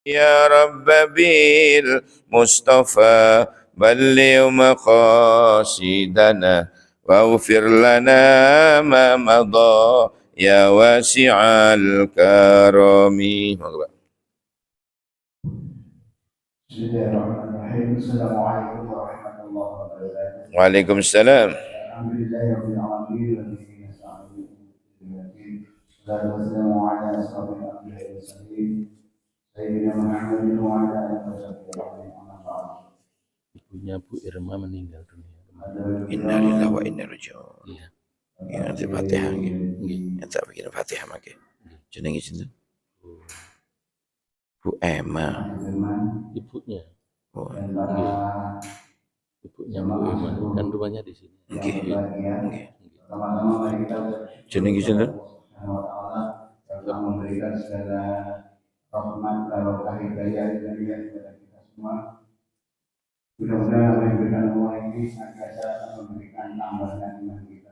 يا رب بالمصطفى بلغ مقاصدنا واغفر لنا ما مضى يا واسع الكرم. Bismillahirrahmanirrahim. Assalamualaikum warahmatullahi wabarakatuh. Waalaikumsalam. Alhamdulillahirabbil alamin wa bihi nasta'in. Wassalamu ala asyrafil anbiya'i wal mursalin sayyidina Muhammadin wa ala alihi wasallam. Ibunya Bu Irma meninggal dunia. Innalillahi wa inna ilaihi raji'un. Iya. Ya, nanti Fatihah nggih. Nggih, tak bikin Fatihah mangke. Jenenge sinten? Bu Emma. Ibunya. Oh, Nggih. Ibunya Bu Irma kan rumahnya di sini. nggih. Nggih. Jenenge sinten? Yang memberikan segala rahmat barokah hidayah kepada kita semua. Mudah-mudahan Allah yang memberikan Allah ini senantiasa memberikan tambahan iman kita.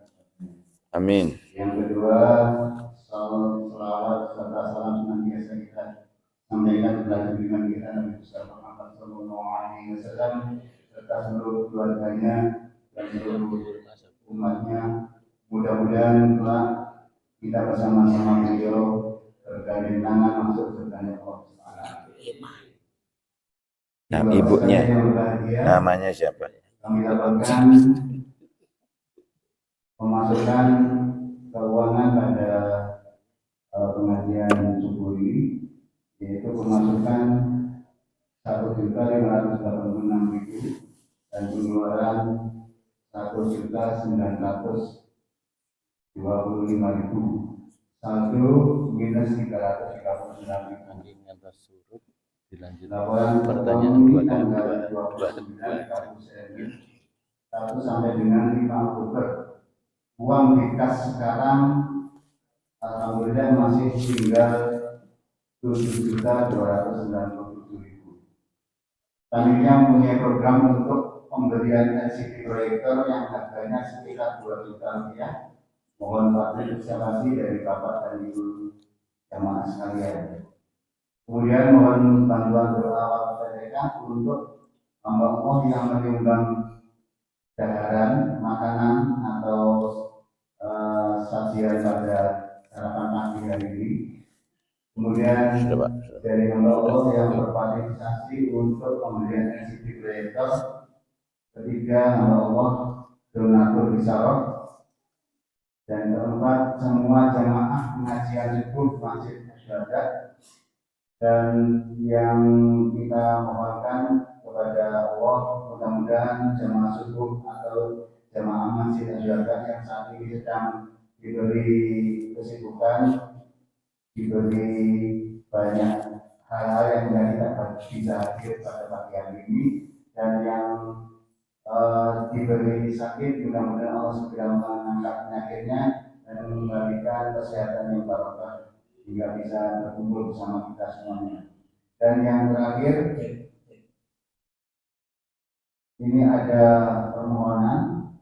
Amin. Yang kedua, salawat serta salam senantiasa kita sampaikan kepada junjungan kita Nabi besar Muhammad Sallallahu Alaihi Wasallam serta seluruh keluarganya dan seluruh umatnya. Mudah-mudahan kelak kita bersama-sama beliau bergandeng tangan masuk surganya Allah. Nah, ibunya namanya siapa? Kami dapatkan pemasukan keuangan pada pengajian subuh ini, yaitu pemasukan 1.586.000 dan pengeluaran 1.925.000. Saldo minus 339.000. Angin atas surut dilanjut. Laporan Pertanyaan dua satu sampai dengan 5 Oktober. Uang di kas sekarang alhamdulillah masih tinggal 7.297.000. Kami punya program untuk pemberian LCD proyektor yang harganya sekitar 2 juta rupiah. Mohon partisipasi dari Bapak dan Ibu jamaah sekalian. Kemudian mohon bantuan doa mereka untuk hamba Allah yang menyumbang daharan, makanan atau sajian pada sarapan pagi hari ini. Kemudian dari hamba Allah yang berpartisipasi untuk pemberian LCD proyektor. Ketiga, hamba Allah donatur Bisarok. Dan keempat, semua jamaah pengajian subuh Masjid Asyhada. Dan yang kita mohonkan kepada Allah, mudah-mudahan jamaah subuh atau jamaah Masjid Asyhada yang saat ini sedang diberi kesibukan, diberi banyak hal-hal yang tidak bisa hadir pada pagi hari ini, dan yang diberi sakit, mudah-mudahan Allah segera mengangkat penyakitnya dan memberikan kesehatan yang barokah hingga bisa berkumpul bersama kita semuanya. Dan yang terakhir, ini ada permohonan.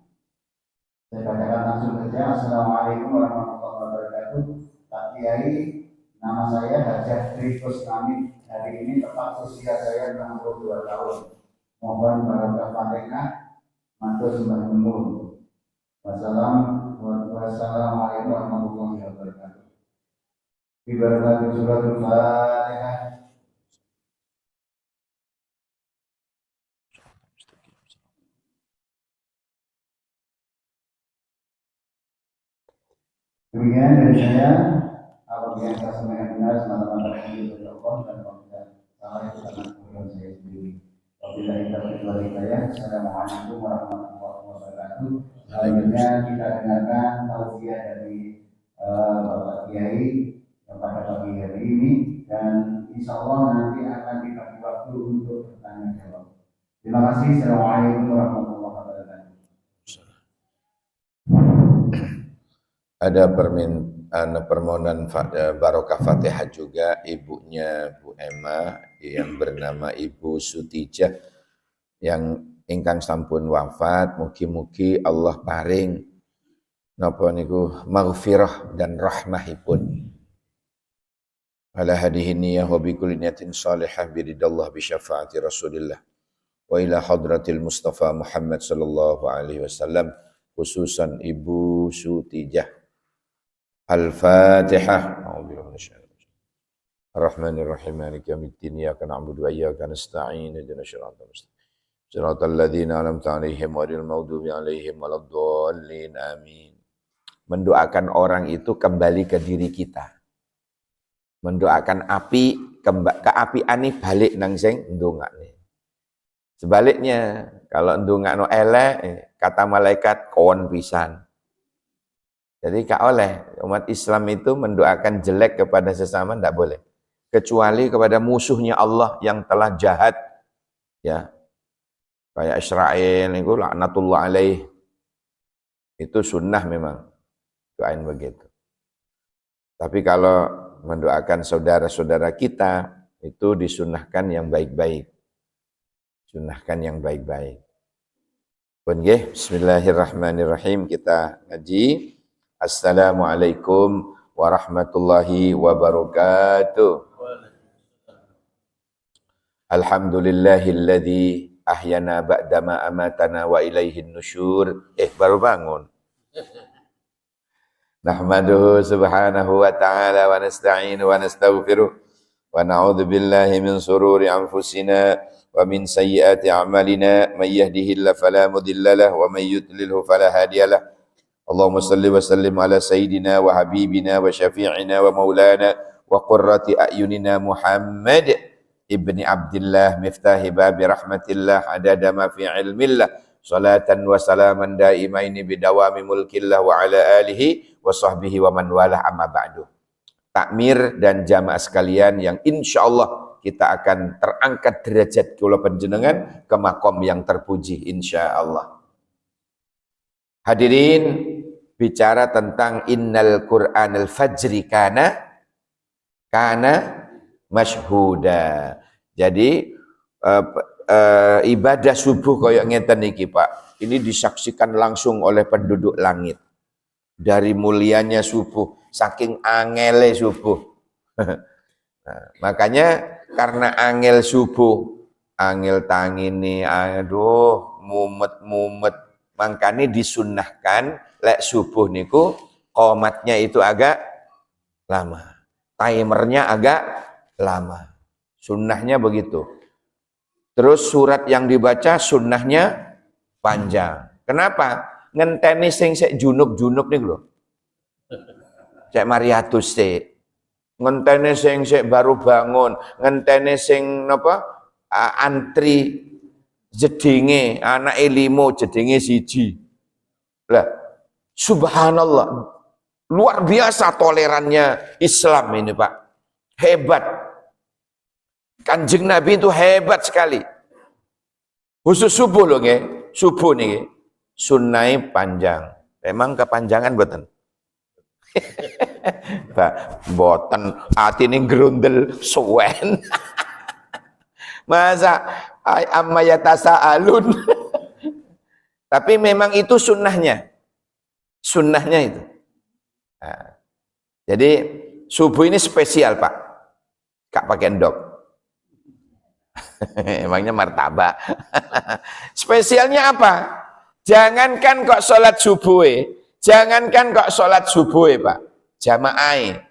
Saya bacakan langsung saja. Assalamualaikum warahmatullahi wabarakatuh. Pak Kiai, nama saya Hajah Rifus Kami. Hari ini tepat usia saya 62 tahun. Mohon barokah Fatihah, matur sembah nuwun. Wassalamualaikum warahmatullahi wabarakatuh. Ibarat surat Al-Fatihah. Demikian dari saya, apabila yang saya sampaikan benar, semata-mata dari Allah dan apabila salah itu karena kemudian saya sendiri. Apabila kita berdoa saya, Assalamualaikum warahmatullahi wabarakatuh. Selanjutnya kita dengarkan tausiah dari Bapak Kiai pada pagi hari ini, dan insya Allah nanti akan dibagi waktu untuk bertanya jawab. Terima kasih. Assalamualaikum warahmatullahi wabarakatuh. Ada permohonan barokah Fatihah juga ibunya Bu Emma yang bernama Ibu Sutijah yang ingkang sampun wafat. Mugi-mugi Allah paring napa niku maghfirah dan rahmahipun. ala hadihi niyyah wa bi kulli niyatin salihah biridallah bi syafaati Rasulillah wa ila hadratil Mustafa Muhammad sallallahu alaihi wasallam, khususan Ibu Sutijah. Al-Fatihah. Ar-Rahmanir-Rahim, Maliki yaumiddin, iyyaka na'budu wa iyyaka nasta'in, ihdinas siratal mustaqim, siratal ladzina an'amta 'alaihim ghairil maghdubi 'alaihim waladdallin. Amin. Mendoakan orang itu kembali ke diri kita. Mendoakan api ke api ani balik nang sing ndongakne. Sebaliknya, kalau ndongakno elek, kata malaikat kon pisan. Jadi gak oleh umat Islam itu mendoakan jelek kepada sesama, tidak boleh. Kecuali kepada musuhnya Allah yang telah jahat. Ya. Kayak Israel itu laknatullah alaih. Itu sunnah memang. Doain begitu. Tapi kalau mendoakan saudara-saudara kita, itu disunnahkan yang baik-baik. Sunnahkan yang baik-baik. Pun nggih, bismillahirrahmanirrahim, kita ngaji. Assalamualaikum warahmatullahi wabarakatuh. Alhamdulillahilladzi ahyana ba'dama amatana wa ilaihin nusyur. Baru bangun. Nahmaduhu subhanahu wa ta'ala wa nasta'inu wa nastaghfiruh wa na'udzu billahi min sururi anfusina wa min sayyiati a'malina, may yahdihillahu fala mudilla lahu wa may yudlilhu fala hadiyalah. Allahumma salli wa sallim ala sayyidina wa habibina wa syafi'ina wa maulana wa qurrati a'yunina Muhammad ibni Abdillah miftahi babi rahmatillah adada ma fi ilmillah, salatan wa salaman daimaini bidawami mulkillah wa ala alihi wa sahbihi wa man walah, amma ba'du. Takmir dan jamaah sekalian yang insyaallah kita akan terangkat derajat kula panjenengan ke makom yang terpuji insyaallah. Hadirin, bicara tentang innal Qur'anal fajri kana masyhuda. Jadi ibadah subuh kaya ngeten iki, Pak. Ini disaksikan langsung oleh penduduk langit. Dari mulianya subuh, saking angele subuh. Nah, makanya karena angel subuh, angel tangini, aduh, mumet-mumet, makanya disunnahkan lek subuh niku qomatnya itu agak lama, timernya agak lama, sunnahnya begitu. Terus surat yang dibaca sunnahnya panjang. Kenapa? Ngenteni sing sek junub-junub nih lho. Cek Mariatus sik. Ngenteni sing sek baru bangun, ngenteni sing napa antri jedinge, anake 5 jedinge 1. Lah, subhanallah. Luar biasa tolerannya Islam ini, Pak. Hebat. Kanjeng Nabi itu hebat sekali. Khusus subuh loh nggih. Subuh nih. Sunnah panjang. Emang kepanjangan boten? Pak, boten atine grundel suwen. Masa amma yatasaalun. Tapi memang itu sunnahnya. Sunnahnya itu. Nah, jadi subuh ini spesial, Pak. Gak pakai endok. Emangnya martabak. Spesialnya apa? Jangankan kok sholat subuh, jangankan kok sholat subuh, Pak. Jamaah.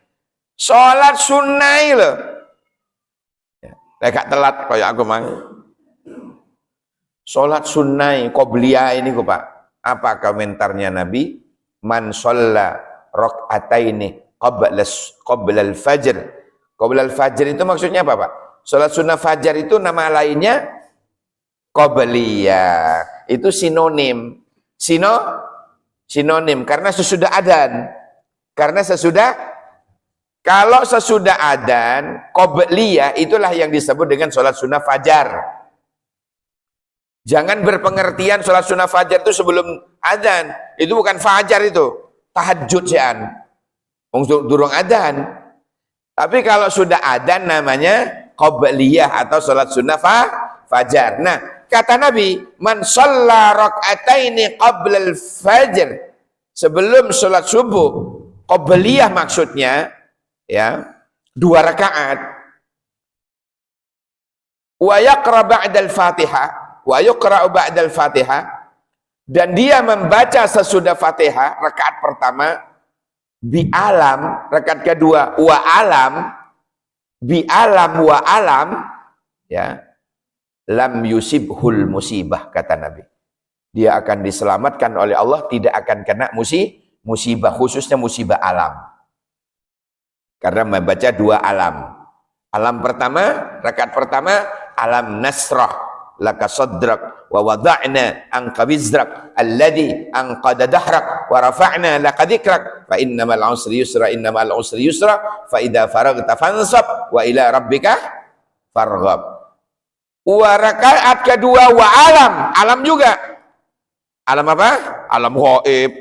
Sholat sunnah loh. Gak telat kayak aku mang. Sholat sunnah qobliyah ini kok, Pak. Apa komentarnya Nabi? Man sholla rok'ataini qabla al-fajr. Qabla al-fajr itu maksudnya apa, Pak? Sholat sunnah fajar itu nama lainnya qobliyah. Itu sinonim. Sinonim karena sesudah adzan. Karena kalau sesudah adzan, qobliyah itulah yang disebut dengan sholat sunnah fajar. Jangan berpengertian sholat sunnah fajar itu sebelum adzan. Itu bukan fajar itu. Tahajud sian. Durung adzan. Tapi kalau sudah adzan namanya qobliyah atau sholat sunnah fajar. Nah, kata Nabi, man shalla rak'ataini qabla al-fajr. Sebelum sholat subuh, qobliyah maksudnya, ya, 2 rakaat. Wa yaqra ba'dal Fatihah, wa yuqra ba'dal Fatihah, dan dia membaca sesudah Fatihah rakaat pertama bi alam, rakaat kedua wa alam, bi alam wa alam, ya, lam yusibhul musibah, kata Nabi. Dia akan diselamatkan oleh Allah, tidak akan kena musibah, khususnya musibah alam. Karena membaca 2 alam. Alam pertama, rakaat pertama, alam nasrah laka sadrak wa wada'na anka wizrak alladhi anqada dahrak wa rafa'na laka dhikrak fa innamal usri yusra innamal usri yusra fa idza faragta fansab wa ila rabbika farghab. Wa rakaat kedua wa alam juga. Alam apa? Alam ghaib.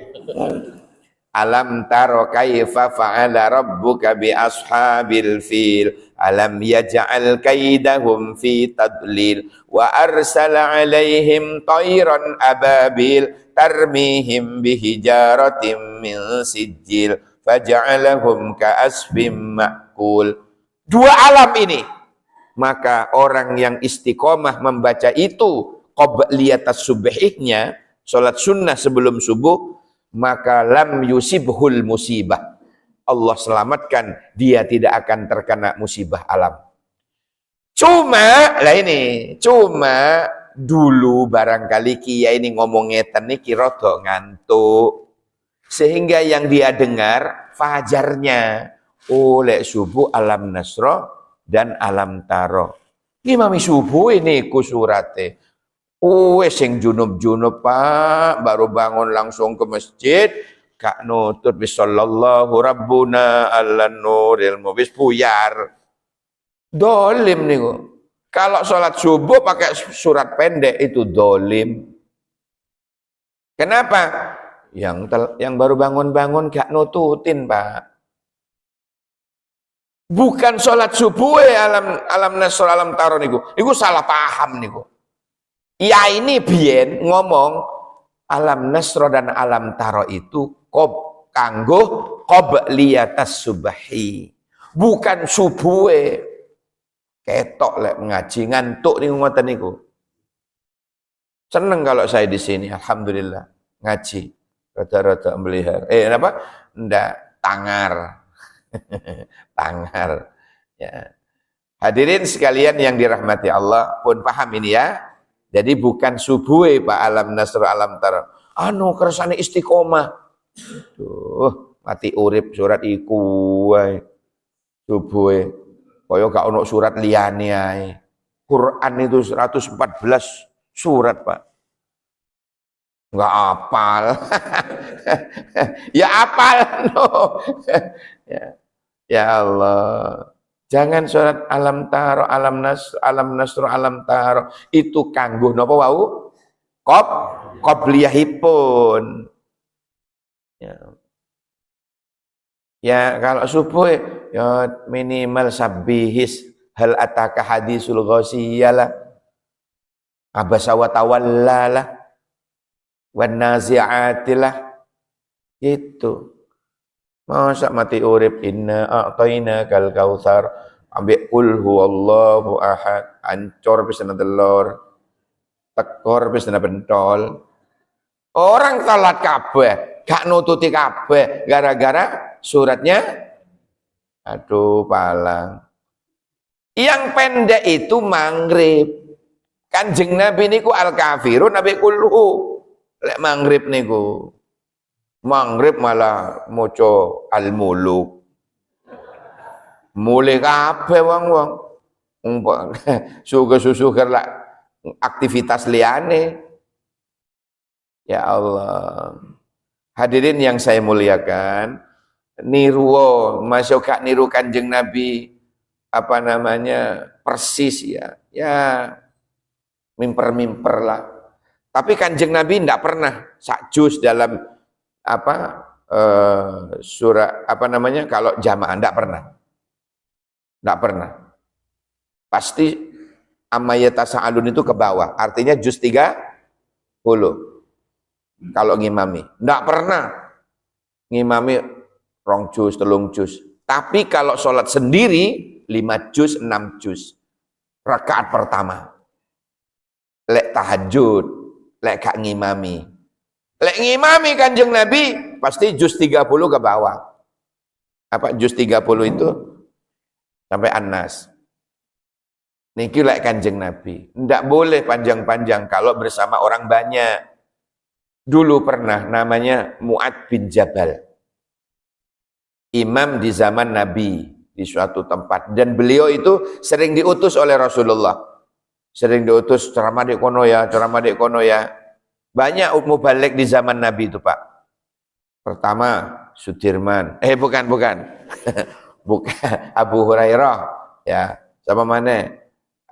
Alam taro kaifa fa'ala rabbuka bi ashabil fil alam yaj'al kaidahum fi tadlil wa arsala alaihim tayran ababil tarmihim bihijaratin min sijil faja'alahum ka'asfim ma'kul. 2 alam ini, maka orang yang istiqomah membaca itu qobliyatas subhihnya, salat sunnah sebelum subuh, maka lam yusibhul musibah, Allah selamatkan, dia tidak akan terkena musibah alam. Cuma dulu barangkali kiai ini ngomong ngeten niki rada ngantuk, sehingga yang dia dengar fajarnya oleh subuh alam nasra dan alam taro. Ngimami subuh ini ku surate. Sing junub-junub Pak, baru bangun langsung ke masjid, kak nutut bisallallahu rabbuna ala nuril mubis puyar. Dolim niku. Kalau sholat subuh pakai surat pendek itu dolim. Kenapa? Yang baru bangun-bangun gak nututin Pak. Bukan sholat subuh alam nasr alam taro niku. Niku salah paham niku. Ya ini biyen ngomong alam nasro dan alam taro itu kanggo qobliyatas subhi, bukan subuhe. Ketok lek ngaji ngantuk niku ngoten niku. Seneng kalau saya di sini, alhamdulillah ngaji rada-rada melihar. Ndak tangar. Tangar. Ya. Hadirin sekalian yang dirahmati Allah, pun paham ini ya. Jadi bukan subuhe Pak alam nasr alam tar. Kersane istiqomah. Tuh, mati urip surat iku wae. Subuhe kaya gak ono surat liyane ae. Quran itu 114 surat, Pak. Enggak apal. Ya apal no. Ya Allah. Jangan surat alam taro, alam nasr, alam taro. Itu kanggo napa wau? Qobliyahipun. Ya kalau subuh ya minimal sabbihis hal ataka hadisul ghasyiyalah. Abasa wa tawallalah. Wan nazi'atilah. Itu. Masa mati urip inna a'tayna kal kautsar ambek qul huwallahu ahad ancor pisana telur tekor pisana pentol. Orang salat kabeh gak nututi kabeh gara-gara suratnya aduh palang. Yang pendek itu maghrib. Kanjeng Nabi niku al-kafirun nabi kulhu. Lek maghrib niku maghrib malah moco al-muluk. Mulai kabeh wong-wong. Sugar-sugar lah aktivitas liane. Ya Allah. Hadirin yang saya muliakan, niruo, masuk gak niru Kanjeng Nabi persis ya. Ya mimper-mimper lah. Tapi Kanjeng Nabi tidak pernah sakjus dalam surah kalau jamaah enggak pernah pasti ammayatasaalun itu ke bawah, artinya juz 30 kalau ngimami, enggak pernah ngimami 2 juz 3 juz, Tapi kalau sholat sendiri 5 juz, 6 juz. Rakaat pertama. Lek tahajud, lek gak ngimami. Lek ngimami Kanjeng Nabi pasti juz 30 ke bawah. Apa juz 30 itu? Sampai An-Nas. Niki lek Kanjeng Nabi. Ndak boleh panjang-panjang kalau bersama orang banyak. Dulu pernah namanya Mu'ad bin Jabal. Imam di zaman Nabi di suatu tempat. Dan beliau itu sering diutus oleh Rasulullah. Sering diutus ceramah di kono ya, ceramah di kono ya. Banyak mubalik di zaman Nabi itu, Pak. Pertama, Sudirman. Bukan. Bukan Abu Hurairah, ya. Sama mana?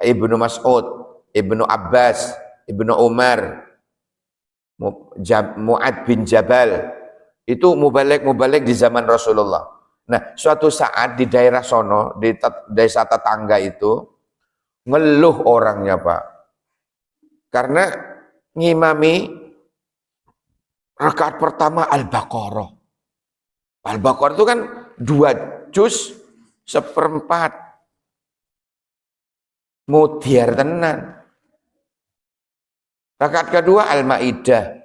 Ibnu Mas'ud, Ibnu Abbas, Ibnu Umar, Mu'ad bin Jabal. Itu mubalik di zaman Rasulullah. Nah, suatu saat di daerah sono, di desa tetangga itu, ngeluh orangnya, Pak. Karena ngimami rakaat pertama Al-Baqarah. Al-Baqarah itu kan 2 juz 1/4. Mudiar tenan. Rakaat kedua Al-Maidah.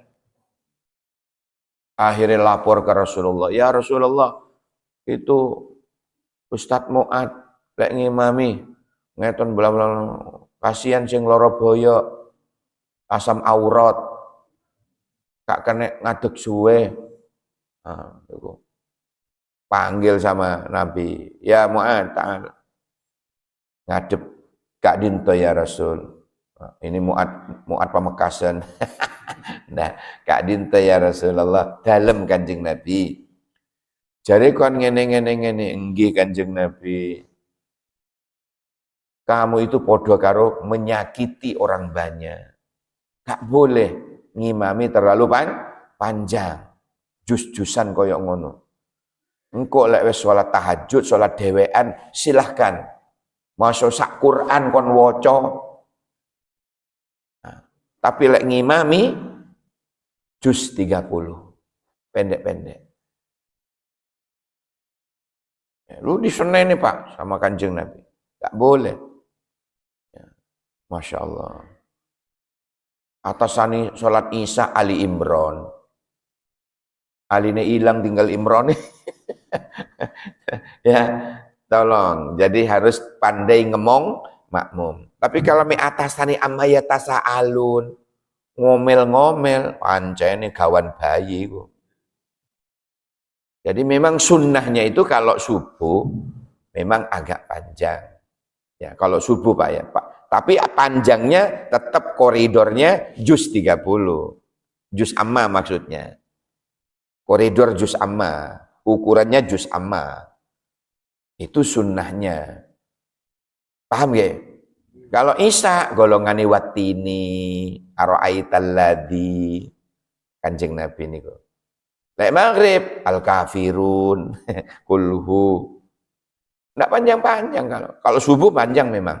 Akhirnya lapor ke Rasulullah, ya Rasulullah, itu Ustadz Mu'ad lek ngimami ngeton bla bla, kasihan sing lara boyo, asam aurat, gak kena ngadeg suwe. Nah, itu. Panggil sama Nabi, ya Mu'ad, ta'al ngadep gak dinto ya Rasul. Nah, ini Mu'ad Pamekasan. Nah, Kak Dinta ya Rasulullah dalam Kanjeng Nabi. Jare kon ngene enggih Kanjeng Nabi. Kamu itu podo karo menyakiti orang banyak. Gak boleh ngimami terlalu panjang. Jus-jusan koyok ngono. Engko lek wis salat tahajud, salat dhewean silahkan. Masuk sak Quran kon waca. Nah, tapi lek ngimami juz 30, pendek-pendek. Ya, lu diseneni Pak sama Kanjeng Nabi, tak boleh. Ya, Masya Allah. Atasani sholat Isya Ali Imran. Aline hilang tinggal Imran. Ya, tolong. Jadi harus pandai ngemong makmum. Tapi kalau mi atasani amma yatasaalun, ngomel-ngomel, pancene kawan bayi itu. Jadi memang sunnahnya itu kalau subuh memang agak panjang. Ya, kalau subuh Pak ya, Pak. Tapi panjangnya tetap koridornya juz 30. Juz amma maksudnya. Koridor juz amma, ukurannya juz amma. Itu sunnahnya. Paham gak? Kalau Isya golongane watini, ara'aital ladzi, Kanjeng Nabi niku. Lek maghrib al-kafirun, kulhu. Enggak panjang-panjang kalau subuh panjang memang.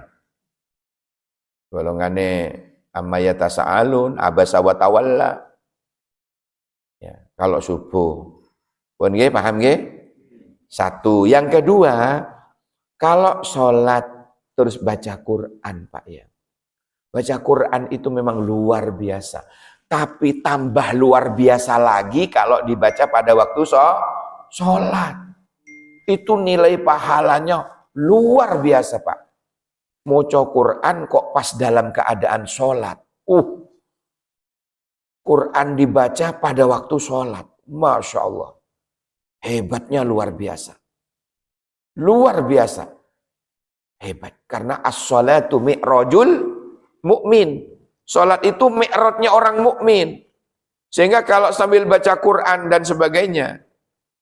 Golongane amma yatasaalun, abasa wa tawalla. Ya, kalau subuh. Pun nggih paham nggih? Satu. Yang kedua, kalau sholat terus baca Quran Pak ya. Baca Quran itu memang luar biasa. Tapi tambah luar biasa lagi kalau dibaca pada waktu sholat. Itu nilai pahalanya luar biasa Pak. Maca Quran kok pas dalam keadaan sholat. Quran dibaca pada waktu sholat. Masya Allah. Hebatnya luar biasa. Luar biasa. Hebat. Karena as-sholatu mi'rajul mu'min. Sholat itu mi'rajnya orang mukmin. Sehingga kalau sambil baca Quran dan sebagainya,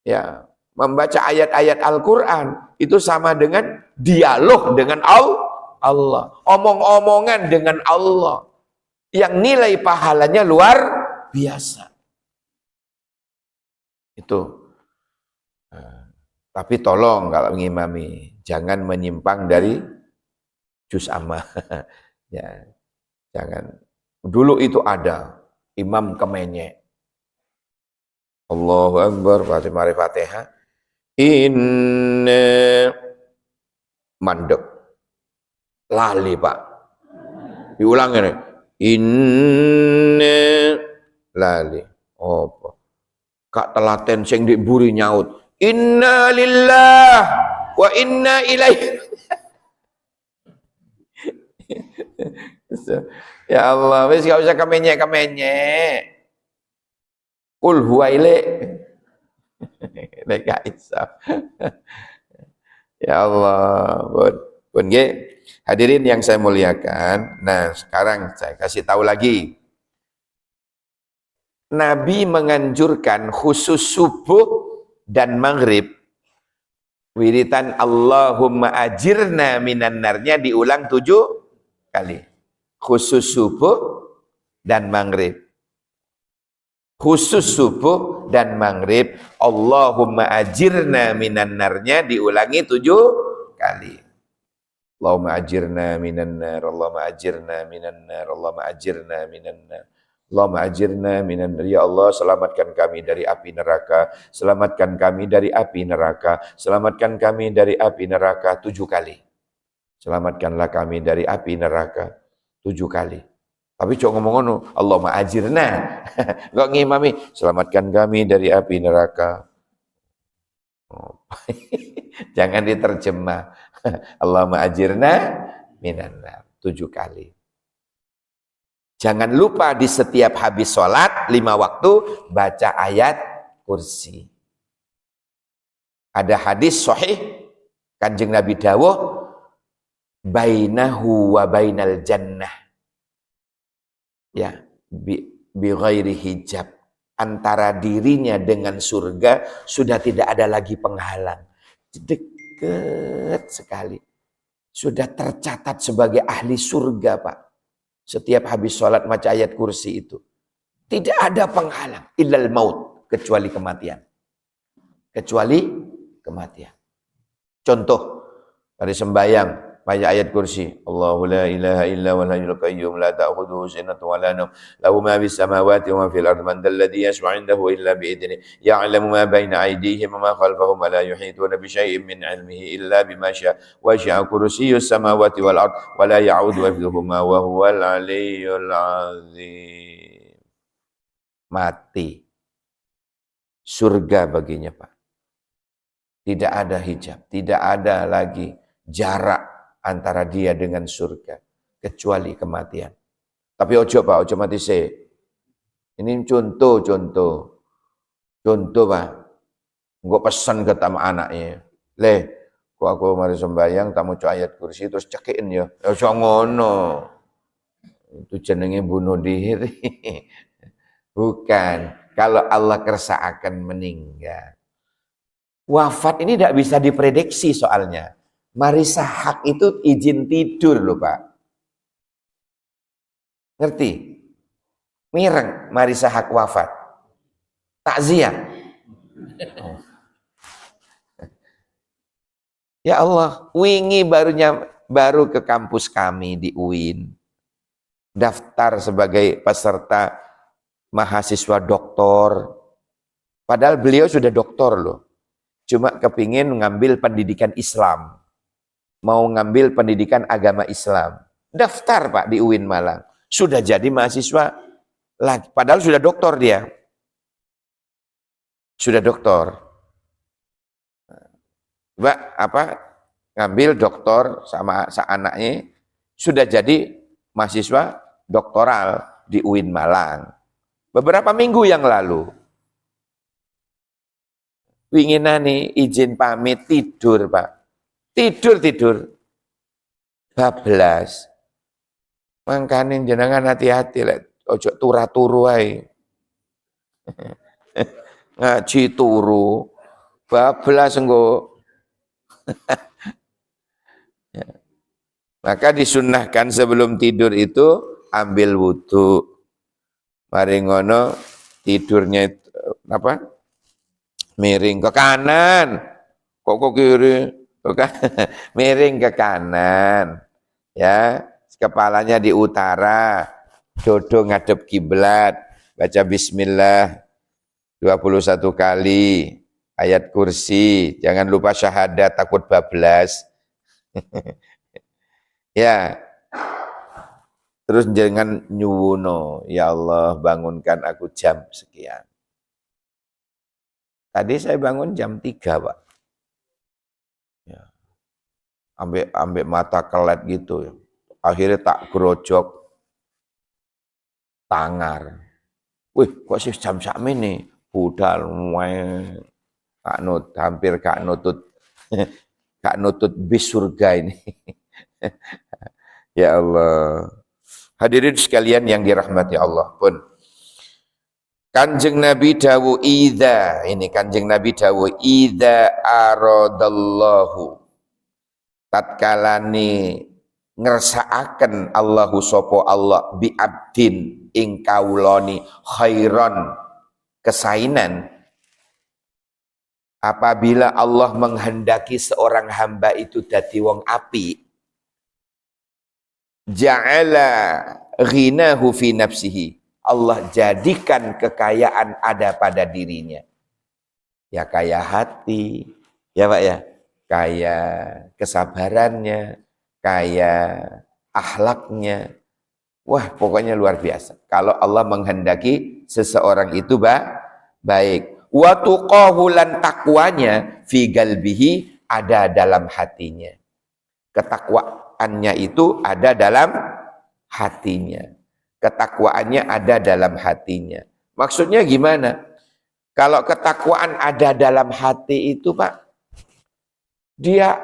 ya membaca ayat-ayat Al-Quran, itu sama dengan dialog dengan Allah. Omong-omongan dengan Allah. Yang nilai pahalanya luar biasa. Itu. Tapi tolong kalau ngimami, jangan menyimpang dari juz amma. Ya, jangan. Dulu itu ada imam kemenyek. Allahu Akbar, Fatihah. Inna mandek. Lali, Pak. Diulang ini. Inna lali. Apa? Kak telaten sing diburi nyaut. Inna lillah wa inna ilaihi. Ya Allah, wis gak usah kemenyek-kemenyek. Qul huwa Nek gak iso. Ya Allah, pun nggih. Hadirin yang saya muliakan. Nah, sekarang saya kasih tahu lagi. Nabi menganjurkan khusus subuh dan maghrib wiritan Allahumma ajirna minan narnya diulang 7 kali. Khusus subuh dan maghrib. Khusus subuh dan maghrib Allahumma ajirna minan narnya diulangi 7 kali. Allahumma ajirna minan nar, Allahumma ajirna minan nar, Allahumma ajirna minan nar. Allahumma ajirna minan nar. Ya Allah, selamatkan kami dari api neraka, selamatkan kami dari api neraka, selamatkan kami dari api neraka 7 kali. Selamatkanlah kami dari api neraka 7 kali. Tapi cok ngomong ngono, Allahumma ajirna. Enggak ngimami, selamatkan kami dari api neraka. Jangan diterjemah. Allahumma ajirna minan nar 7 kali. Jangan lupa di setiap habis sholat 5 waktu baca ayat kursi. Ada hadis sahih Kanjeng Nabi dawuh bainahu wa bainal jannah. Ya, bi ghairi hijab. Antara dirinya dengan surga sudah tidak ada lagi penghalang. Dekat sekali. Sudah tercatat sebagai ahli surga, Pak. Setiap habis sholat baca ayat kursi itu. Tidak ada penghalang. Illal maut. Kecuali kematian. Kecuali kematian. Contoh. Dari sembahyang. Baca ayat kursi. Allahu la ilaha illa wal hayyul qayyum la ta'khudhuhu sinatun wa la nawm. Lahu ma fis samawati wa ma fil ardi. Man dhal ladzi yashfa'u 'indahu illa bi idhnihi. Ya'lamu ma baina aydihim wa ma khalfahum wa la yuhituna bi syai'in min 'ilmihi illa bima syaa. Wasi'a kursiyyus samawati wal ard wa la ya'uduhu hifdhuhuma wa huwal 'aliyyul 'azim. Mati. Surga baginya, Pak. Tidak ada hijab, tidak ada lagi jarak antara dia dengan surga kecuali kematian. Tapi ojo, Pak, ojo mati se. Ini contoh Pak. Gue pesan ke tamu anaknya, kok aku mari sembahyang tamu co ayat kursi terus cekein ya. Ojo ngono. Itu jenenge bunuh diri. Bukan. Kalau Allah kersa akan meninggal. Wafat ini tidak bisa diprediksi soalnya. Marisa hak itu izin tidur loh, Pak. Ngerti? Mireng Marisa hak wafat. Takziah. Ya Allah, wingi baru ke kampus kami di UIN. Daftar sebagai peserta mahasiswa doktor. Padahal beliau sudah doktor loh. Cuma kepingin ngambil pendidikan Islam. Mau ngambil pendidikan agama Islam. Daftar, Pak, di UIN Malang. Sudah jadi mahasiswa lagi. Padahal sudah doktor dia. Sudah doktor. Mbak, ngambil doktor sama anaknya. Sudah jadi mahasiswa doktoral di UIN Malang. Beberapa minggu yang lalu. Winginane izin pamit tidur, Pak. Tidur. Bablas. Mangkane jenengan hati-hati lek ojo turu ae. Ngaji turu. Bablas engko. Maka disunnahkan sebelum tidur itu ambil wudu. Mari ngono tidurnya miring ke kanan. Kok ke kiri? Miring ke kanan, ya, kepalanya di utara, dodo ngadep kiblat, baca bismillah 21 kali, ayat kursi, jangan lupa syahadat takut bablas. Ya, terus jangan nyuwuno, ya Allah bangunkan aku jam sekian. Tadi saya bangun jam 3, Pak. Ya. Ambek mata kelet gitu. Akhirnya tak gerojok tangar. Wih, kok sih jam sakmene? Budal hampir kak nutut bis surga ini. Ya Allah. Hadirin sekalian yang dirahmati Allah pun. Kanjeng Nabi dawu ini Kanjeng Nabi dawu aradallahu tatkalane ngersakaken Allahu sapa Allah bi abdin ing kaulani khairan kesainan. Apabila Allah menghendaki seorang hamba itu dadi wong api, ja'ala ghinahu fi nafsihi, Allah jadikan kekayaan ada pada dirinya. Ya kaya hati, ya Pak ya, kaya kesabarannya, kaya akhlaknya. Wah, pokoknya luar biasa. Kalau Allah menghendaki seseorang itu baik. Wa tuqahu lan takwanya fi galbihi, ada dalam hatinya. Ketakwaannya itu ada dalam hatinya. Ketakwaannya ada dalam hatinya. Maksudnya gimana? Kalau ketakwaan ada dalam hati itu, Pak, dia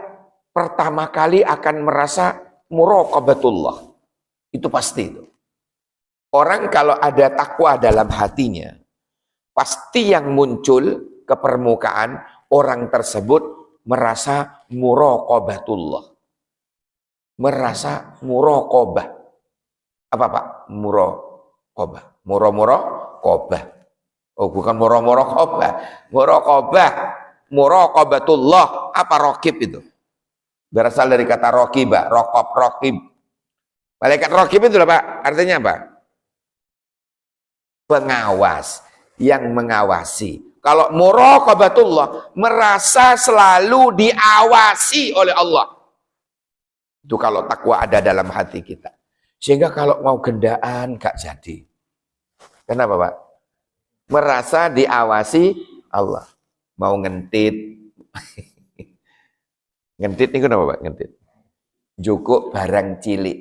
pertama kali akan merasa muraqabatullah. Itu pasti itu. Orang kalau ada takwa dalam hatinya, pasti yang muncul ke permukaan orang tersebut merasa muraqabatullah. Merasa muraqabah. Apa Pak? Muraqabah. Muraqabah. Oh, bukan muraqabah. Muraqabah. Muraqabatullah. Apa raqib itu? Berasal dari kata raqibah, raqib. Malaikat raqib itu Pak, artinya apa? Pengawas, yang mengawasi. Kalau muraqabatullah, merasa selalu diawasi oleh Allah. Itu kalau takwa ada dalam hati kita. Sehingga kalau mau gendaan gak jadi. Kenapa Pak? Merasa diawasi Allah. Mau ngentit. Ngentit ini kenapa Pak? Ngentit. Jukuk barang cilik.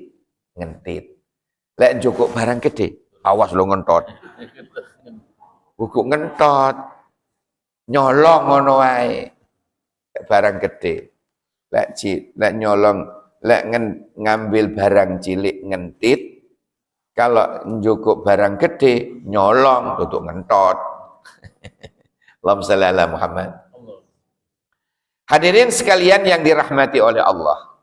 Ngentit. Lek jukuk barang gede. Awas lo ngentot. Jukuk ngentot. Nyolong ngono wae. Barang gede. Lek nyolong. Lek ngambil barang cilik ngentit, kalau njukuk barang gede nyolong tutuk ngentot. Allahumma shalli ala Muhammad. Hadirin sekalian yang dirahmati oleh Allah.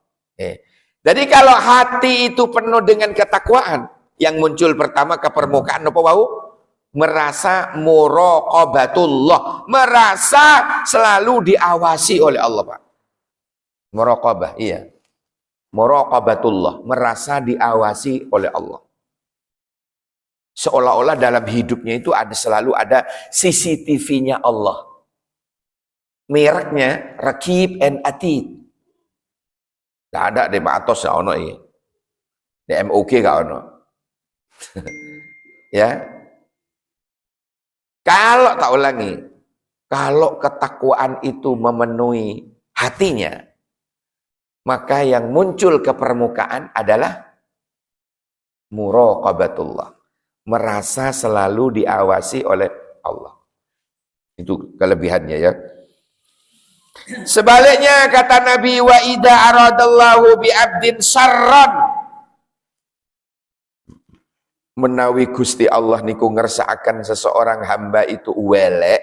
Jadi kalau hati itu penuh dengan ketakwaan, yang muncul pertama ke permukaan apa wau? Merasa muraqabatullah, merasa selalu diawasi oleh Allah, Pak. Muraqabah, iya. Muraqabatullah, merasa diawasi oleh Allah. Seolah-olah dalam hidupnya itu selalu ada CCTV-nya Allah. Mereknya Raqib and Atid. Tidak ada di Atos ya ono ini. Di MOG gak ono. Ya. Kalau tak ulangi, kalau ketakwaan itu memenuhi hatinya, maka yang muncul ke permukaan adalah muraqabatullah. Merasa selalu diawasi oleh Allah. Itu kelebihannya ya. Sebaliknya kata Nabi, wa idza aradallahu bi abdin syarran, menawi Gusti Allah niku ngersakaken seseorang hamba itu welek,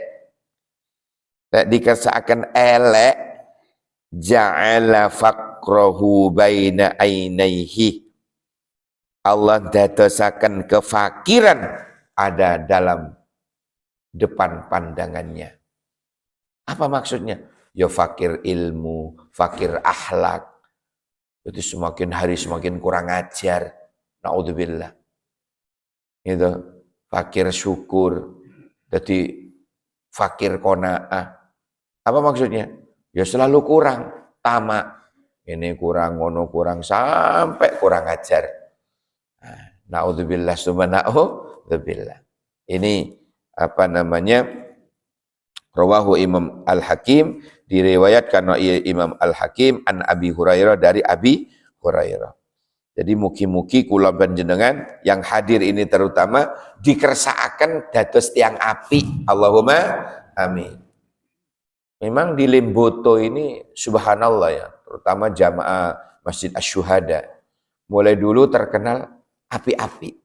nek dikersakaken elek, ja'ala faqrahu baina ainaihi, Allah dadosaken kefakiran ada dalam depan pandangannya. Apa maksudnya? Ya fakir ilmu, fakir akhlak. Itu semakin hari semakin kurang ajar. Naudzubillah. Itu fakir syukur. Jadi fakir qanaah. Apa maksudnya? Ya selalu kurang, tamak. Ini kurang, ngono kurang, sampai kurang ajar. Na'udzubillah summa na'udzubillah. Ini apa namanya? Rawahu Imam Al-Hakim, diriwayatkan oleh Imam Al-Hakim an Abi Hurairah, dari Abi Hurairah. Jadi mugi-mugi kula panjenengan yang hadir ini terutama dikersakaken dados tiang api. Allahumma amin. Memang di Limboto ini subhanallah ya, terutama jamaah Masjid Asy-Syuhada. Mulai dulu terkenal api-api.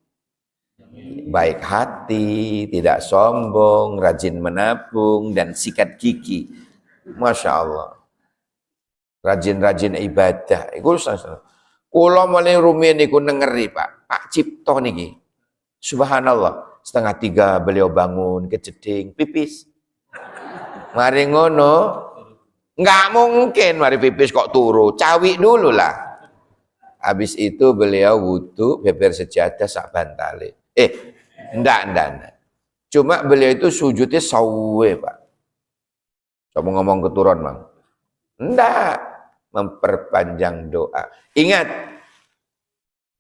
Baik hati, tidak sombong, rajin menabung, dan sikat gigi. Masya Allah. Rajin-rajin ibadah. Kula mulai rumiyin niku nengeri Pak Cipto niki. Subhanallah. 2:30 beliau bangun, kejeding, pipis. Mari ngono, nggak mungkin mari pipis kok turu. Cawi dulu lah. Habis itu beliau wudu, beber sejadah sak bantale. Enggak. Cuma beliau itu sujudnya sawe, Pak. Coba ngomong keturun, Bang. Enggak. Memperpanjang doa. Ingat,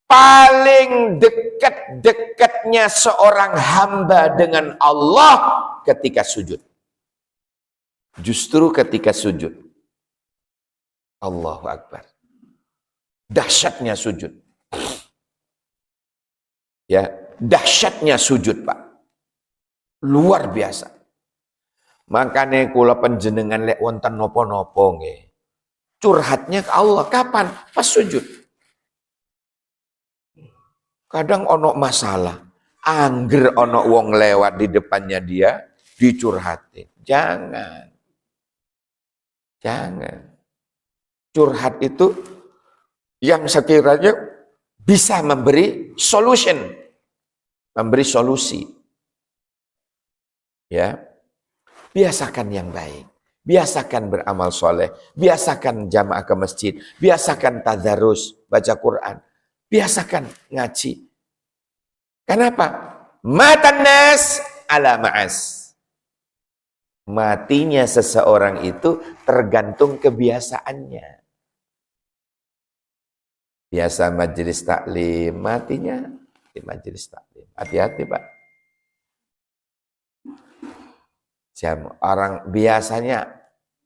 paling dekat-dekatnya seorang hamba dengan Allah ketika sujud. Justru ketika sujud. Allahu Akbar. Dahsyatnya sujud. Ya, dahsyatnya sujud, Pak. Luar biasa. Makanya kula panjenengan lek wonten napa-napa nggih. Curhatnya ke Allah kapan? Pas sujud. Kadang ono masalah, angger ono wong lewat di depannya dia dicurhatin. Jangan. Curhat itu yang sekiranya bisa memberi solution, memberi solusi. Ya, biasakan yang baik, biasakan beramal soleh, biasakan jamaah ke masjid, biasakan tadarus, baca Quran, biasakan ngaji. Kenapa? Matan nas ala ma'as. Matinya seseorang itu tergantung kebiasaannya. Biasa majelis taklim, matinya di majelis taklim. Hati-hati, Pak. Orang biasanya,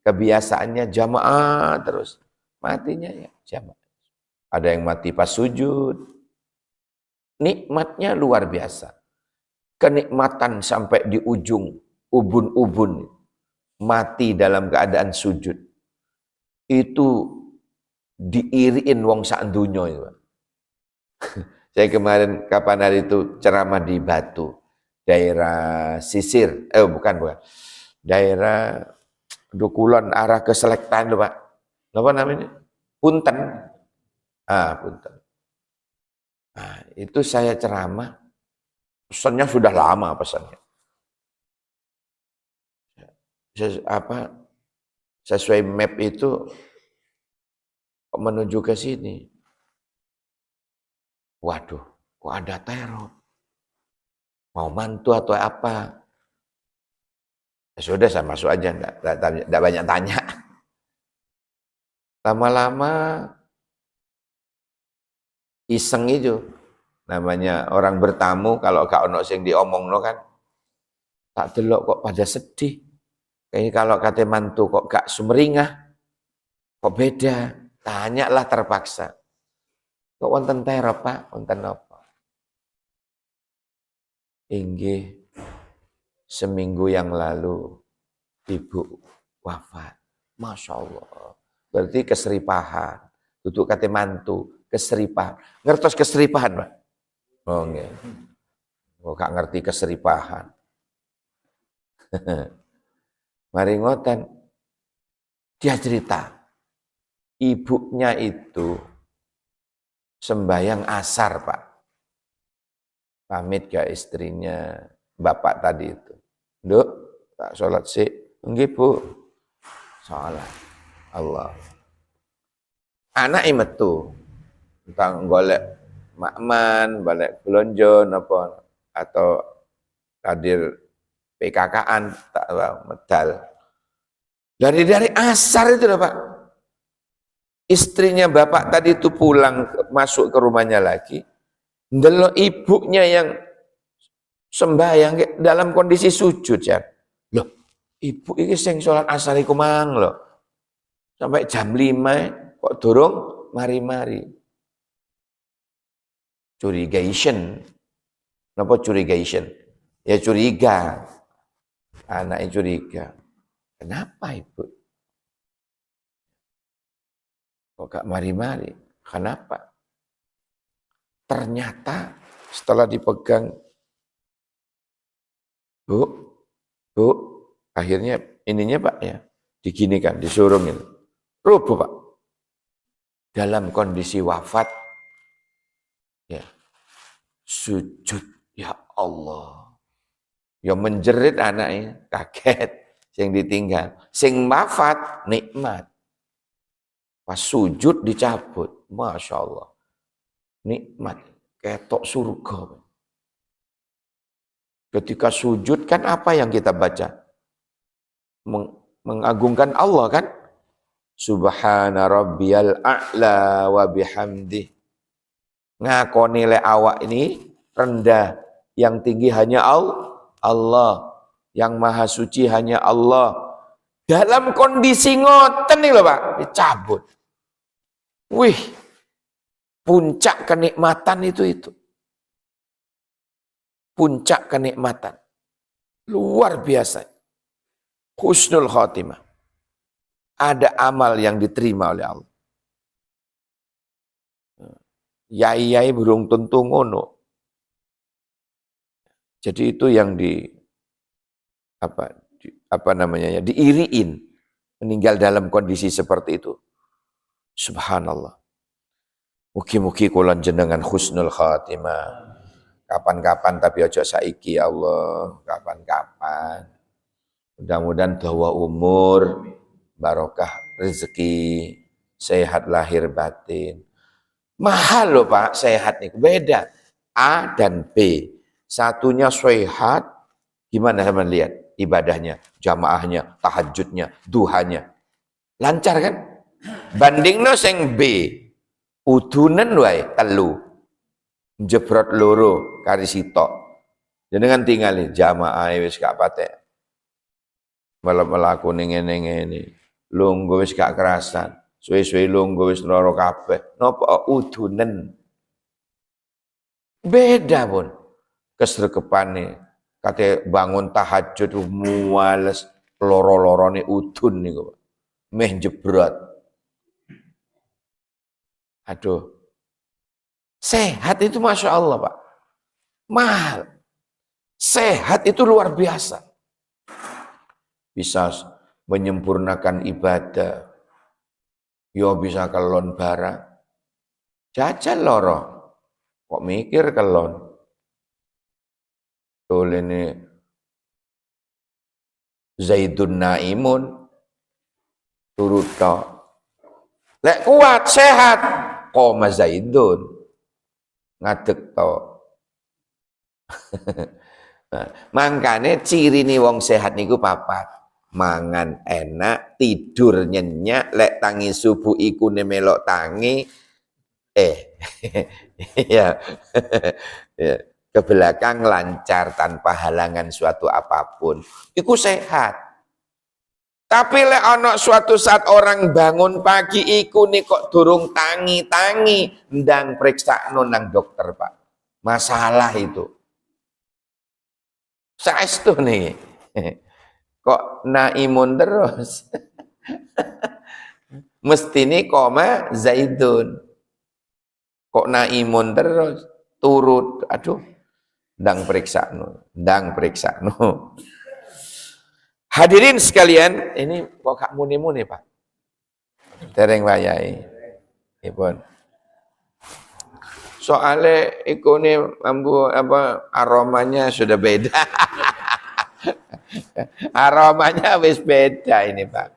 kebiasaannya jamaah terus. Matinya ya jamaah. Ada yang mati pas sujud. Nikmatnya luar biasa. Kenikmatan sampai di ujung ubun-ubun. Mati dalam keadaan sujud. Itu diiriin wong sak donya itu. Saya kemarin kapan hari itu ceramah di Batu, daerah Sisir, bukan. Daerah Dukulon arah ke Selektan lho, Pak. Apa namanya? Punten. Punten. Nah, itu saya ceramah. Pesannya sudah lama pesannya. Sesuai map itu menuju ke sini. Waduh, kok ada teror? Mau mantu atau apa? Ya sudah, saya masuk aja, enggak banyak tanya. Lama-lama iseng itu. Namanya orang bertamu, kalau gak ono sing diomongno kan, tak delok kok pada sedih. Kayaknya kalau kate mantu kok gak sumringah, kok beda. Tanyalah terpaksa. Kok wonten teror, Pak? Wonten apa? Inggih, seminggu yang lalu ibu wafat. Masya Allah. Berarti keseripahan. Duduk kate mantu, keseripahan. Ngertos keseripahan, Pak? Oh nggih. Kok gak ngerti keseripahan. Mari ngoten. Dia cerita. Ibunya itu sembahyang asar, Pak. Pamit ke istrinya bapak tadi itu. Nduk, tak sholat sih. Nggih, Bu. Sholat. Allah. Anak metu. Tentang golek makman, balik belonjo, apa atau hadir PKK-an tak medal. Dari asar itu loh Pak. Istrinya bapak tadi itu pulang masuk ke rumahnya lagi. Ndelok ibunya yang sembahyang dalam kondisi sujud ya. Loh, ibu ini sing sholat asar iku mang loh. Sampai jam 5 kok durung mari-mari. Curigation. Kenapa curigation? Ya curiga. Anaknya curiga. Kenapa ibu? Kok gak mari-mari? Kenapa? Ternyata setelah dipegang, Bu, akhirnya ininya Pak ya, diginikan, disurungin. Rubuh Pak. Dalam kondisi wafat, ya, sujud, ya Allah. Ya menjerit anaknya, kaget. Yang ditinggal. Sing wafat, nikmat. Pas sujud dicabut. Masya Allah. Nikmat. Ketok surga. Ketika sujud kan apa yang kita baca? Mengagungkan Allah kan? Subhana rabbiyal a'la wa bihamdih. Ngakoni le awak ini rendah. Yang tinggi hanya Allah. Yang maha suci hanya Allah. Dalam kondisi ngoten nih loh Pak. Dicabut. Wih. Puncak kenikmatan itu. Puncak kenikmatan. Luar biasa. Husnul khotimah. Ada amal yang diterima oleh Allah. Yai-yai burung tentu ngono. Jadi itu yang diiriin. Meninggal dalam kondisi seperti itu. Subhanallah. Mugi-mugi kula jenengan husnul khatimah. Kapan-kapan tapi ojo saiki ya Allah, kapan-kapan. Mudah-mudahan dawa umur, barokah rezeki, sehat lahir batin. Mahal loh Pak, sehat nih. Beda A dan B. Satunya sehat, gimana teman lihat ibadahnya, jamaahnya, tahajudnya, duhanya. Lancar kan? Bandingno sing B. Udunen wae telu. Jebrot loro kari sitok. Jenengan tinggalin jamaah wis gak patek. Malah ning ngene-ngene. Lungguh wis gak kerasan. Suwe-suwe lungguh wis loro kabeh. Napa udunen. Beda pun kesregepane. Kate bangun tahajud muales loro-lorone udun niku. Meh jebrot. Aduh. Sehat itu Masya Allah Pak. Mahal. Sehat itu luar biasa. Bisa menyempurnakan ibadah. Yo bisa kelon barang. Jajal loro. Kok mikir kelon. Tuh ini Zaidun Naimun. Turut tok. Lek kuat, sehat. Koma Zaidun. Ngadeg to. Nah, mangkane ciri nih wong sehat niku papat. Mangan enak, tidur nyenyak, lek tangi subuh iku melok tangi ya. Ya, ke belakang lancar tanpa halangan suatu apapun. Iku sehat. Tapi lek ana suatu saat orang bangun pagi iku nih kok durung tangi-tangi, ndang periksakno nang dokter Pak. Masalah itu. Saestu nih. Kok naimun terus. Mestine koma Zaidun. Kok naimun terus turut. Aduh. Ndang periksakno. Hadirin sekalian, ini kok gak muni-muni Pak. Dereng wayahe. Nggih. Soalnya ikune aromanya sudah beda. Aromanya wis beda ini Pak.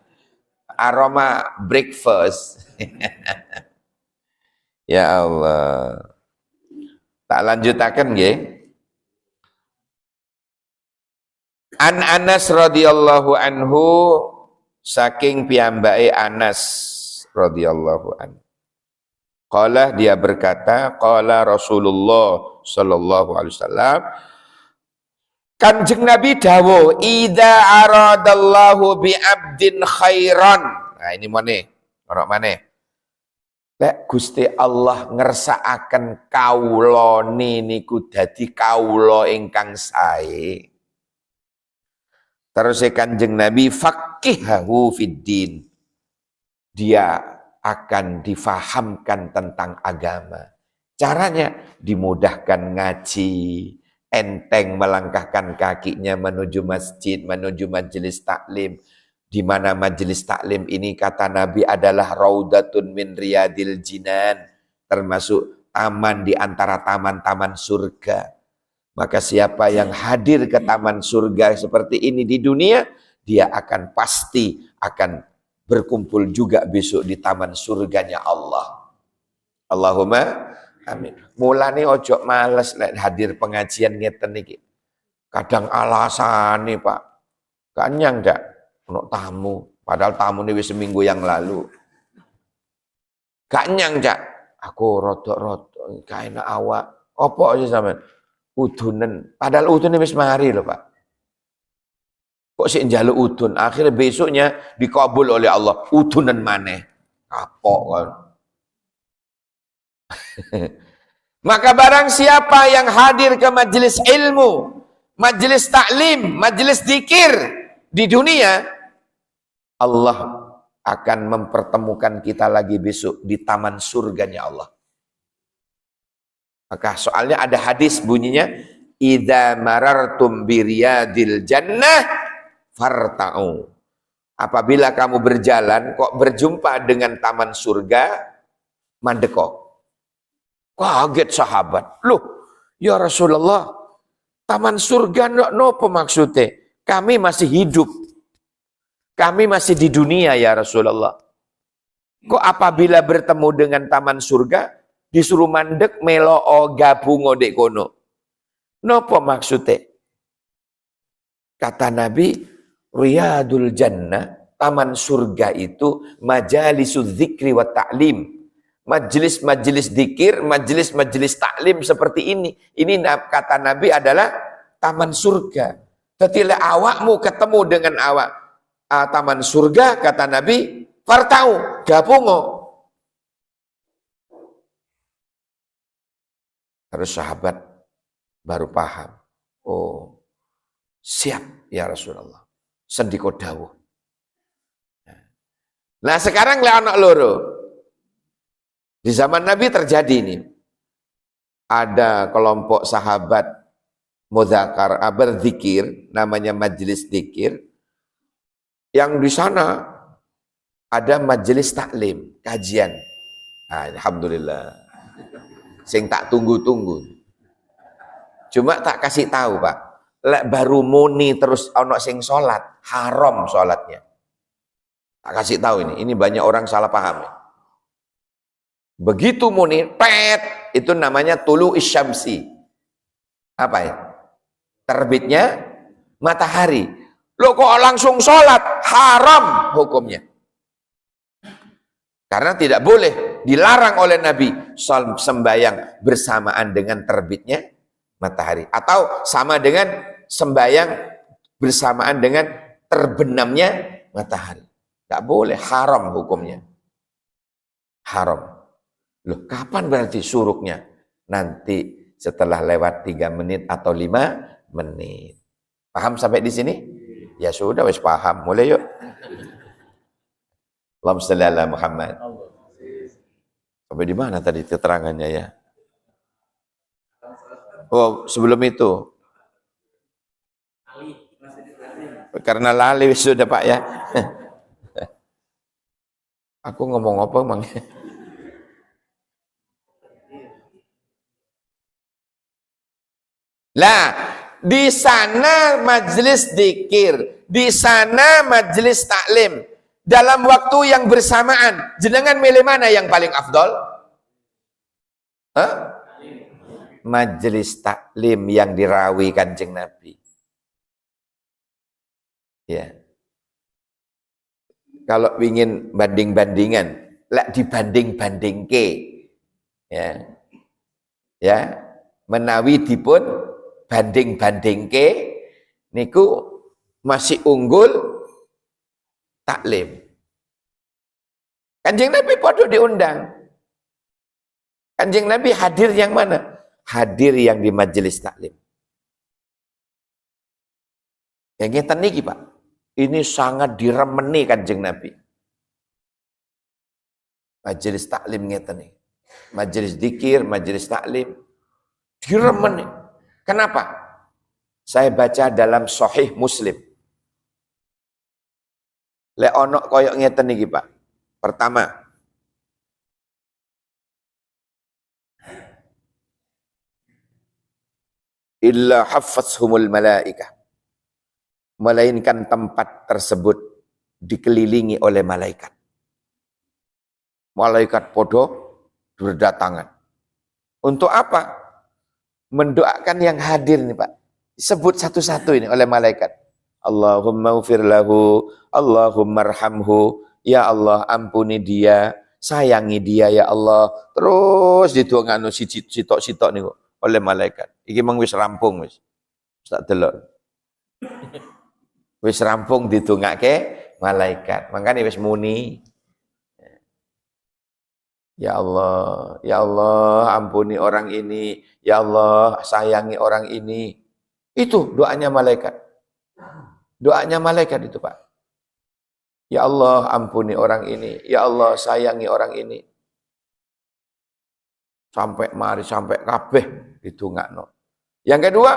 Aroma breakfast. Ya Allah. Tak lanjutaken nggih. An Anas radhiyallahu anhu saking piyambake Anas radhiyallahu anhu. Qala dia berkata, qala Rasulullah sallallahu alaihi wasallam, Kanjeng Nabi dawuh, "Idza aradallahu bi 'abdin khairan." Nah, ini maneh, ora maneh. Lek Gusti Allah ngersakaken kawula niku dadi kawula ingkang sae. Terus Kanjeng Nabi faqihahu fiddin. Dia akan difahamkan tentang agama. Caranya dimudahkan ngaji, enteng melangkahkan kakinya menuju masjid, menuju majelis taklim. Di mana majelis taklim ini kata Nabi adalah raudatun min riyadil jinan, termasuk taman di antara taman-taman surga. Maka siapa yang hadir ke taman surga seperti ini di dunia, dia akan pasti akan berkumpul juga besok di taman surganya Allah. Allahumma amin. Mulane ojo males lek hadir pengajian ngeten iki. Kadang alasane, Pak. Kanyang ndak ono tamu, padahal tamu ini wis seminggu yang lalu. Kanyang ndak? Aku rodok-rodok, gak enak awak. Apa aja sampean? Udunen. Padahal udune wis mari lho, Pak. Kok sik njaluk udun, akhirnya besoknya dikabul oleh Allah. Udunan maneh. Kapok kan. Maka barang siapa yang hadir ke majelis ilmu, majelis taklim, majelis zikir di dunia, Allah akan mempertemukan kita lagi besok di taman surganya Allah. Maka soalnya ada hadis bunyinya, idza marartum biriyadil jannah farta'u. Apabila kamu berjalan kok berjumpa dengan taman surga, mandeko. Kaget sahabat. Loh, ya Rasulullah, taman surga nopo maksudnya? Kami masih hidup. Kami masih di dunia ya Rasulullah. Kok apabila bertemu dengan taman surga disuruh mandek melo gabung dek kono? Nopo maksudnya? Kata Nabi, Riyadul Jannah, taman surga itu majalisuz zikri wa ta'lim. Majelis-majelis zikir, majelis-majelis taklim seperti ini. Ini kata Nabi adalah taman surga. Ketika awakmu ketemu dengan awak taman surga, kata Nabi, fartau, gabungo. Terus sahabat baru paham. Oh, siap ya Rasulullah. Sendiko dawuh. Nah sekarang le anak loro. Di zaman Nabi terjadi ini. Ada kelompok sahabat mudzakar berzikir, namanya majelis zikir. Yang di sana ada majelis taklim, kajian. Nah, alhamdulillah. Sing tak tunggu-tunggu. Cuma tak kasih tahu, Pak. Lek baru muni terus ono sing sholat, haram sholatnya. Tak kasih tahu ini banyak orang salah paham. Begitu muni, pet, itu namanya tulu isyamsi. Apa ya? Terbitnya matahari. Lo kok langsung sholat, haram hukumnya. Karena tidak boleh, dilarang oleh Nabi sembahyang bersamaan dengan terbitnya matahari. Atau sama dengan sembahyang bersamaan dengan terbenamnya matahari. Tidak boleh, haram hukumnya. Haram. Loh, kapan berarti suruknya? Nanti setelah lewat 3 menit atau 5 menit. Paham sampai di sini? Ya sudah, wis paham. Mulai yuk. Allahumma shalli ala Muhammad. Sampai di mana tadi keterangannya ya? Oh, sebelum itu. Karena lali sudah Pak ya. Aku ngomong apa emang? Lah, di sana majelis zikir, di sana majelis taklim. Dalam waktu yang bersamaan, jenengan milih mana yang paling afdol? Hah? Majelis taklim yang dirawi Kanjeng Nabi. Ya. kalau ingin banding-bandingan, lek dibanding-banding ke, ya, menawi dipun banding-banding ke, niku masih unggul taklim. Kanjeng Nabi podo diundang. Kanjeng Nabi hadir yang mana? Hadir yang di majelis taklim. Yang ngeten niki, Pak. Ini sangat diremeni Kanjeng Nabi. Majelis taklim ngeten nih. Majelis zikir, majelis taklim diremeni. Kenapa? Saya baca dalam Sahih Muslim. Lek ono koyok ngeten niki, Pak. Pertama, illa haffazhumul malaikah. Melainkan tempat tersebut dikelilingi oleh malaikat. Malaikat podo berdatangan. Untuk apa? Mendoakan yang hadir nih, Pak. Sebut satu-satu ini oleh malaikat. Allahumma ufir lahu, Allahumma arhamhu, ya Allah ampuni dia, sayangi dia ya Allah. Terus dituangkan sitok-sitok nih oleh malaikat. Iki mang wis rampung wis. Tak delok. Wis rampung ditungake malaikat. Makanya wis muni. Ya Allah ampuni orang ini, ya Allah sayangi orang ini. Itu doanya malaikat. Doanya malaikat itu, Pak. Ya Allah ampuni orang ini, ya Allah sayangi orang ini. Sampai mari sampai kabeh ditungakno. Yang kedua,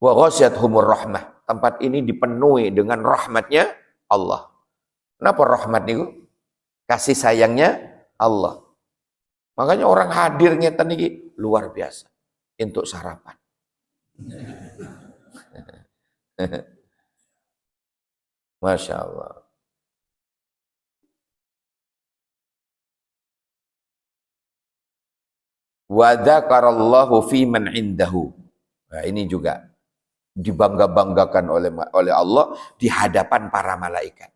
wa ghasyiyatuhumur rahmah. Tempat ini dipenuhi dengan rahmatnya Allah. Kenapa rahmat niku? Kasih sayangnya Allah. Makanya orang hadir ngeten iki luar biasa untuk sarapan. Masya Allah. Wa dzakarallahu fi man indahu. Nah, ini juga dibangga-banggakan oleh Allah di hadapan para malaikat.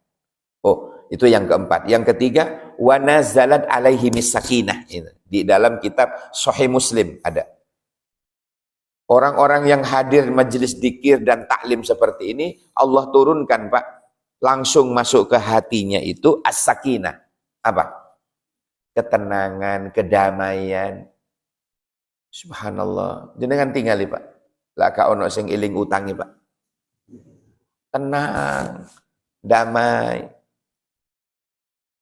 Oh, itu yang keempat. Yang ketiga, wa nazalat alaihi misakinah. Di dalam kitab Sahih Muslim ada. Orang-orang yang hadir majelis dzikir dan taklim seperti ini, Allah turunkan, Pak, langsung masuk ke hatinya itu as-sakinah. Apa? Ketenangan, kedamaian. Subhanallah. Jenengan tinggali, Pak. Laka ono sing iling utangi, Pak. Tenang, damai.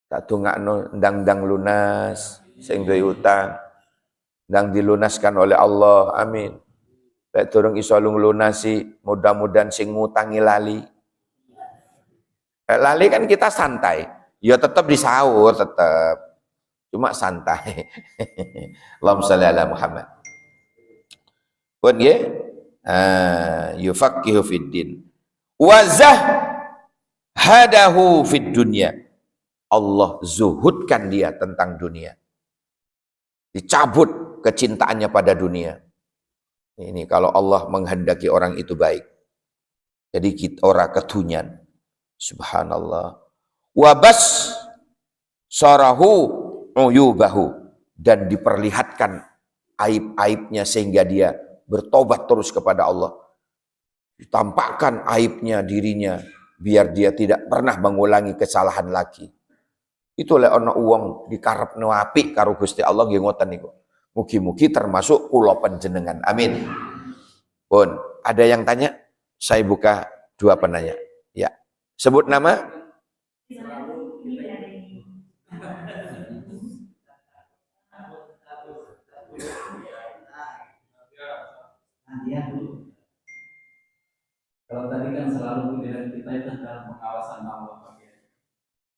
Tak tungakno ndang-ndang lunas, sing duwe utang. Ndang dilunaskan oleh Allah. Amin. Lek durung iso lunasi, mudah-mudahan sing ngutangi lali. Lali kan kita santai. Ya tetap disaur, tetap. Cuma santai. Allahumma shalli ala Muhammad. Pun nggih, yufaqihu fid din. Wa zahadahu fid dunya. Allah zuhudkan dia tentang dunia. Dicabut kecintaannya pada dunia. Ini kalau Allah menghendaki orang itu baik. Jadi kita orang ketunyan. Subhanallah. Wabas sarahu uyubahu. Dan diperlihatkan aib-aibnya sehingga dia bertobat terus kepada Allah. Ditampakkan aibnya dirinya biar dia tidak pernah mengulangi kesalahan lagi. Itu lek ana wong dikarepno apik karo Gusti Allah nggih ngoten niku. Mugi-mugi termasuk kula panjenengan. Amin. Pun, ada yang tanya? Saya buka dua penanya. Ya. Sebut nama? Kalau tadi kan selalu pilihan kita itu dalam pengawasan Allah.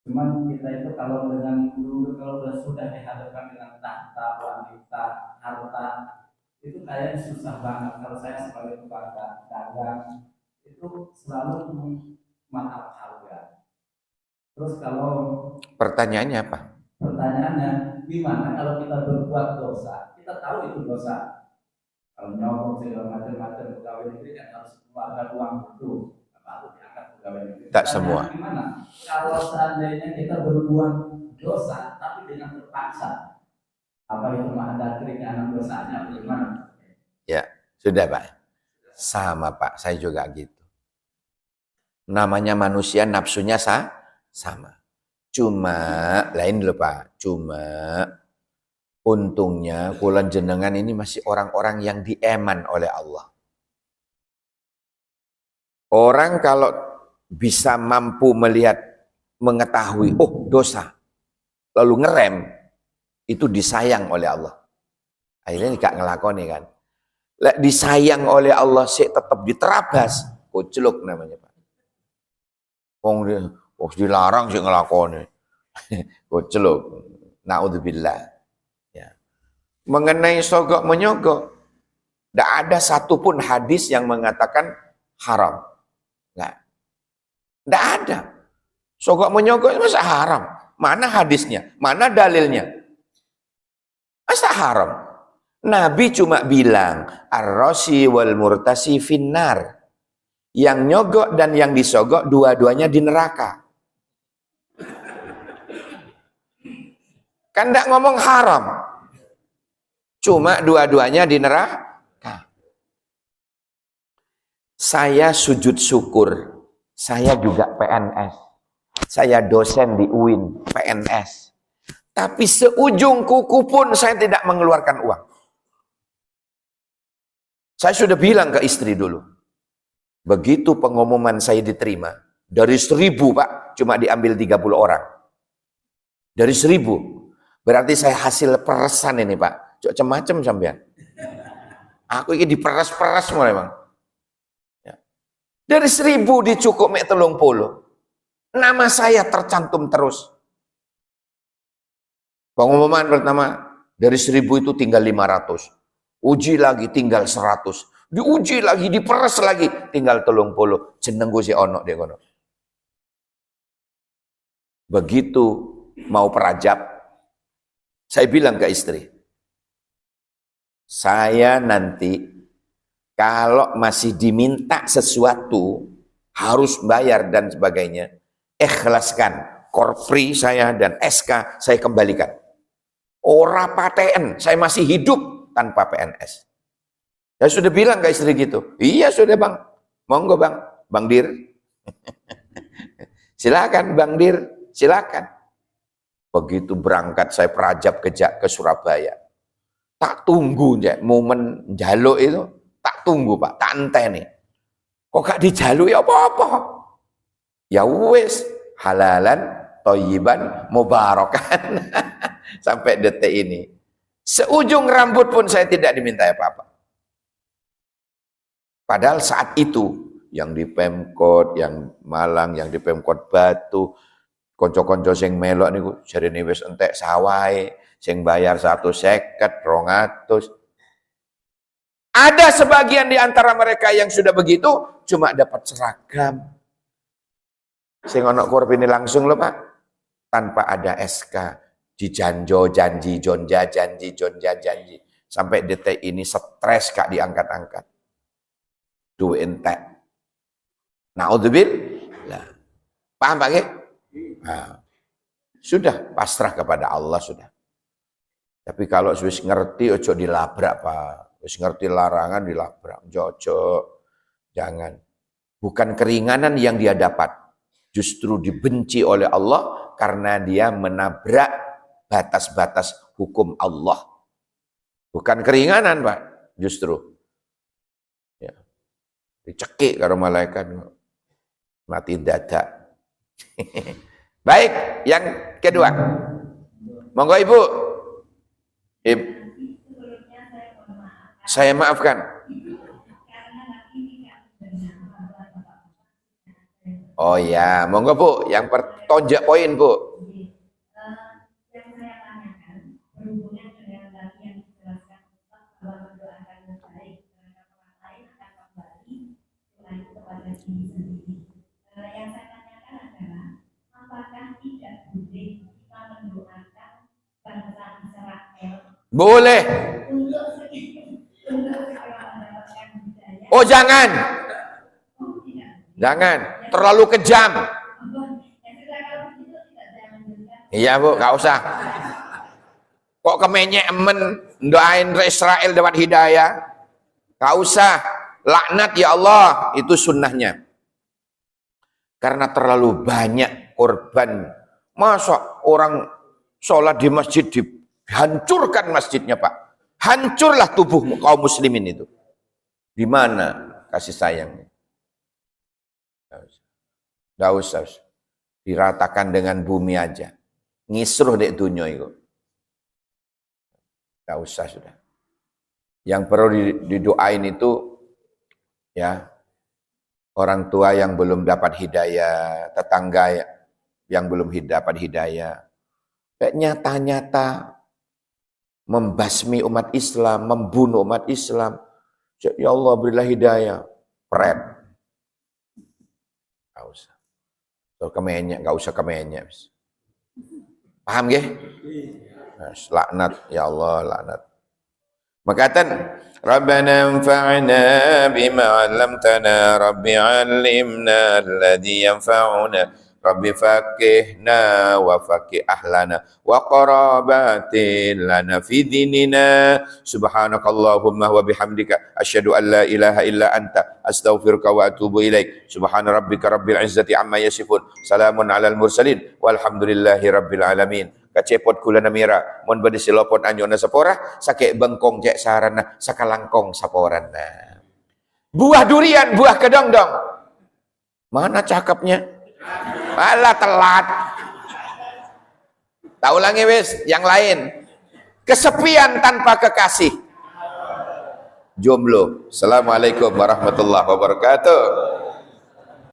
Cuman kita itu kalau sudah dihadapkan dengan tahta, wanita, harta, itu kayaknya susah banget. Kalau saya sebagai tukang dagang itu selalu maaf harga. Terus kalau pertanyaannya apa? Pertanyaannya, gimana kalau kita berbuat dosa? Kita tahu itu dosa. Kalau nyolong segala macam-macam pegawai negeri kan harus keluarga uang dulu, baru diangkat Tak semua. Gimana? Kalau seandainya kita berbuat dosa tapi dengan terpaksa, apa itu ada keringanan dosanya? Bagaimana? Ya, sudah Pak. Sama Pak, saya juga gitu. Namanya manusia nafsunya sama. Cuma, lain dulu Pak, cuma untungnya kula jenengan ini masih orang-orang yang dieman oleh Allah. Orang kalau bisa mampu melihat, mengetahui, oh dosa, lalu ngerem, itu disayang oleh Allah. Akhirnya gak ngelakoni kan. Lek disayang oleh Allah sih tetap diterabas, kuceluk namanya Pak. Dilarang sih ngelakoni. Kuceluk. Naudzubillah. Ya. Mengenai sogok menyogok, tidak ada satupun hadis yang mengatakan haram. Enggak. Tidak ada. Sogok menyogok itu masa haram? Mana hadisnya? Mana dalilnya? Masa haram? Nabi cuma bilang, ar-rasi wal murtasi finnar. Yang nyogok dan yang disogok dua-duanya di neraka. Kan tidak ngomong haram. Cuma dua-duanya di neraka. Saya sujud syukur. Saya juga PNS. Saya dosen di UIN, PNS. Tapi seujung kuku pun saya tidak mengeluarkan uang. Saya sudah bilang ke istri dulu. Begitu pengumuman saya diterima, dari 1.000 Pak, cuma diambil 30 orang. Dari 1.000. Berarti saya hasil peresan ini Pak. Macam-macam sampean. Aku ini diperes-peres mulai Bang. Ya. Dari 1.000 dicukup mek 30. Nama saya tercantum terus. Pengumuman pertama, dari 1.000 itu tinggal 500. Uji lagi tinggal 100. Diuji lagi, diperes lagi, tinggal 30. Jenengku si ono dia kono. Begitu mau perajab, saya bilang ke istri, saya nanti kalau masih diminta sesuatu, harus bayar dan sebagainya, ikhlaskan korpri saya dan SK saya kembalikan. Ora paten, saya masih hidup tanpa PNS. Saya sudah bilang ke istri gitu. Iya sudah Bang. Monggo Bang. Bang Dir. Silakan Bang Dir. Silakan. Begitu berangkat saya perajab ke Surabaya. Tak tunggu ya, momen jaluk itu. Tak tunggu Pak. Tak enteni. Kok gak dijaluk ya apa-apa. Ya wis. Halalan, thayyiban, mubarakan. Sampai detik ini. Seujung rambut pun saya tidak diminta apa-apa. Padahal saat itu, yang di Pemkot, yang Malang, yang di Pemkot Batu, konco-konco sing melok niku jarene wis entek sawahe, sing bayar 150, 200. Ada sebagian di antara mereka yang sudah begitu, cuma dapat seragam. Sing ono korpine langsung lho Pak, tanpa ada SK. Dijanjo, janji, jonja, janji, jonja, janji. Sampai detik ini stres Kak diangkat-angkat. Duit entek. Naudzubillah. Paham Pak? Nah, sudah pasrah kepada Allah sudah. Tapi kalau wis ngerti ojo dilabrak Pak. Wis ngerti larangan dilabrak. Jojo. Jangan. Bukan keringanan yang dia dapat. Justru dibenci oleh Allah karena dia menabrak batas-batas hukum Allah. Bukan keringanan Pak. Justru. Dicekik karo malaikat mati dadak. Baik, yang kedua. Monggo Ibu. Saya maafkan. Oh ya, monggo Bu, yang tonjak poin Bu. Boleh. Oh jangan. Jangan, terlalu kejam. Iya Bu, gak usah. Kok kemenyek emen doain Israel dapat hidayah? Gak usah. Laknat ya Allah, itu sunnahnya. Karena terlalu banyak korban. Masa orang sholat di masjid dihancurkan masjidnya Pak? Hancurlah tubuh kaum muslimin itu. Di mana kasih sayangnya? Gak usah. Diratakan dengan bumi aja. Ngisruh dek dunia itu. Gak usah sudah. Yang perlu didoain itu ya orang tua yang belum dapat hidayah, tetangga yang belum dapat hidayah. Kayak nyata-nyata membasmi umat Islam, membunuh umat Islam. Ya Allah berilah hidayah. Pret. Gak usah. Gak usah kemenyek. Paham gak? Laknat, ya Allah laknat. Makatan Rabbana anfa'na bima 'allamtana Rabbi 'allimna alladhi yanfa'una Rabbi faqihna wa faqih ahlana wa qarabatin lana fi dinina subhanakallahumma wa bihamdika asyhadu an la ilaha illa anta astaghfiruka wa atubu ilaik subhana rabbika rabbil izzati amma yasifun salamun alal mursalin walhamdulillahi rabbil alamin. Kacepot kula namira mon bade silopon anyona sapora sake bengkong cek sarana sakalangkong saporana. Buah durian, buah kedongdong. Mana cakepnya? Alah telat. Tak ulangi wis, yang lain. Kesepian tanpa kekasih. Jomblo. Assalamualaikum warahmatullahi wabarakatuh.